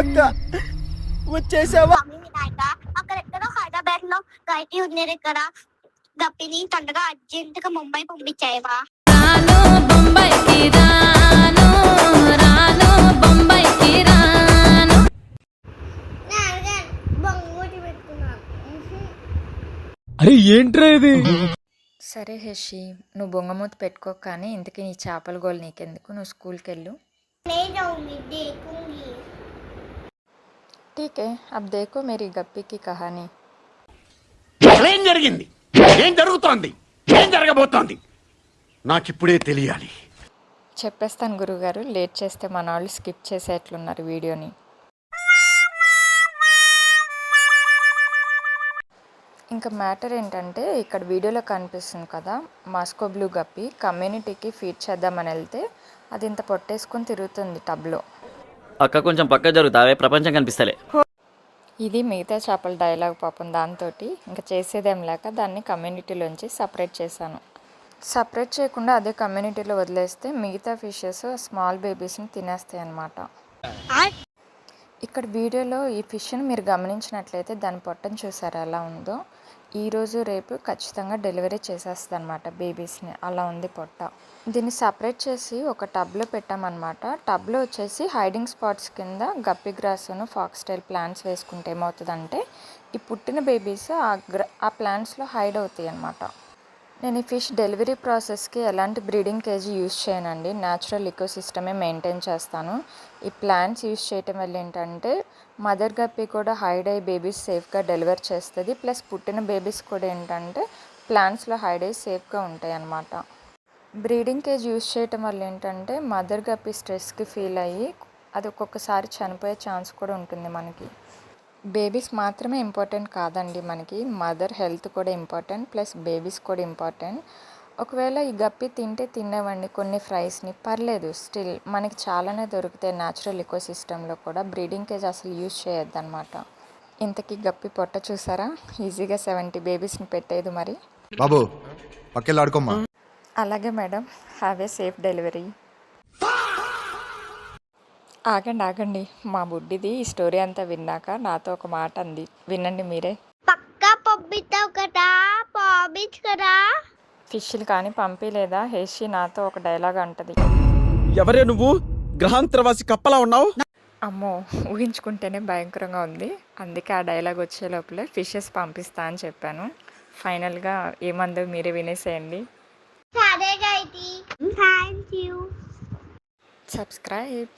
అక్క వచ్చేసావా? అక్కడెక్కడో హైదరాబాద్ లో గైటీ ఉంది ఇక్కడ. గప్పిని తొందరగా అర్జెంట్ గా ముంబై పంపించాయవా? రాను బొంబాయికి రాను, రాను బొంబాయికి రాను. అరే ఏంట్రా ఇది? సరే హెషి, నువ్వు బొంగమూత పెట్టుకో, కానీ ఇంతకీ నీ చేపల గోలు నీకెందుకు? నువ్వు స్కూల్కి వెళ్ళు. ठीक है, अब देखो मेरी गप्पी की कहानी. ఏం జరిగింది? ఏం జరుగుతోంది? ఏం జరగబోతోంది? నాకిప్పుడే తెలియాలి. చెప్పేస్తాను గురుగారు, లేట్ చేస్తే మన వాళ్ళు స్కిప్ చేసేట్లున్నారు వీడియోని. ఇంకా మ్యాటర్ ఏంటంటే, ఇక్కడ వీడియోలో కనిపిస్తుంది కదా మాస్కో బ్లూ గప్పి, కమ్యూనిటీకి ఫీడ్ చేద్దామని వెళ్తే అది ఇంత పొట్టేసుకొని తిరుగుతుంది టబ్లో. అక్క కొంచెం పక్క జరుగుతావే, ప్రపంచం కనిపిస్తలే. ఇది మిగతా చేపల డైలాగ్ పాపం. దాంతో ఇంకా చేసేదేం లేక దాన్ని కమ్యూనిటీలోంచి సపరేట్ చేశాను. సపరేట్ చేయకుండా అదే కమ్యూనిటీలో వదిలేస్తే మిగతా ఫిషెస్ స్మాల్ బేబీస్ని తినేస్తాయి అన్నమాట. ఇక్కడ వీడియోలో ఈ ఫిష్ని మీరు గమనించినట్లయితే దాని పొట్టను చూసారా ఎలా ఉందో. ఈరోజు రేపు ఖచ్చితంగా డెలివరీ చేసేస్తుంది అనమాట బేబీస్ని, అలా ఉంది పొట్ట. దీన్ని సపరేట్ చేసి ఒక టబ్లో పెట్టామన్నమాట. టబ్లో వచ్చేసి హైడింగ్ స్పాట్స్ కింద గప్పి గ్రాస్ను ఫాక్స్ స్టైల్ ప్లాంట్స్ వేసుకుంటే ఏమవుతుందంటే ఈ పుట్టిన బేబీస్ ఆ ప్లాంట్స్లో హైడ్ అవుతాయి అన్నమాట. నేను ఈ ఫిష్ డెలివరీ ప్రాసెస్కి ఎలాంటి బ్రీడింగ్ కేజీ యూస్ చేయనండి, న్యాచురల్ ఇకోసిస్టమే మెయింటైన్ చేస్తాను. ఈ ప్లాంట్స్ యూస్ చేయటం వల్ల ఏంటంటే మదర్ గప్పి కూడా హైడ్ అయ్యి బేబీస్ సేఫ్గా డెలివర్ చేస్తుంది, ప్లస్ పుట్టిన బేబీస్ కూడా ఏంటంటే ప్లాంట్స్లో హైడ్ అయ్యి సేఫ్గా ఉంటాయి అన్నమాట. బ్రీడింగ్ కేజ్ యూస్ చేయటం వల్ల ఏంటంటే మదర్ గప్పి స్ట్రెస్కి ఫీల్ అయ్యి అది ఒక్కొక్కసారి చనిపోయే ఛాన్స్ కూడా ఉంటుంది మనకి. బేబీస్ మాత్రమే ఇంపార్టెంట్ కాదండి, మనకి మదర్ హెల్త్ కూడా ఇంపార్టెంట్, ప్లస్ బేబీస్ కూడా ఇంపార్టెంట్. ఒకవేళ ఈ గప్పి తినేవండి కొన్ని ఫ్రైస్ని, పర్లేదు, స్టిల్ మనకి చాలానే దొరుకుతాయి న్యాచురల్ ఇకోసిస్టంలో కూడా. బ్రీడింగ్ కేజ్ అసలు యూజ్ చేయొద్దు అనమాట. ఇంతకీ గప్పి పొట్ట చూసారా, ఈజీగా 70 బేబీస్ని పెట్టేది మరి. బాబు పక్కెళ్ళి ఆడుకోమ్మా. అలాగే madam, have a safe delivery. ఆగండి, మా బుడ్డిది ఈ స్టోరీ అంతా విన్నాక నాతో ఒక మాట అంది, వినండి మీరే. పక్కా పంపిస్తావు కదా, పంపించు కదా. ఫిష్లు కానీ పంపిలేదా హేషి నాతో ఒక డైలాగ్ అంటది. ఎవరే నువ్వు? గ్రహాంతరవాసి కప్పలా ఉన్నావు. అమ్మో, ఊహించుకుంటేనే భయంకరంగా ఉంది. అందుకే ఆ డైలాగ్ వచ్చే లోపలే ఫిషెస్ పంపిస్తా అని చెప్పాను. ఫైనల్గా ఏమందో మీరే వినేసేయండి. సరే గైటీ, థ్యాంక్ యూ. సబ్స్క్రైబ్.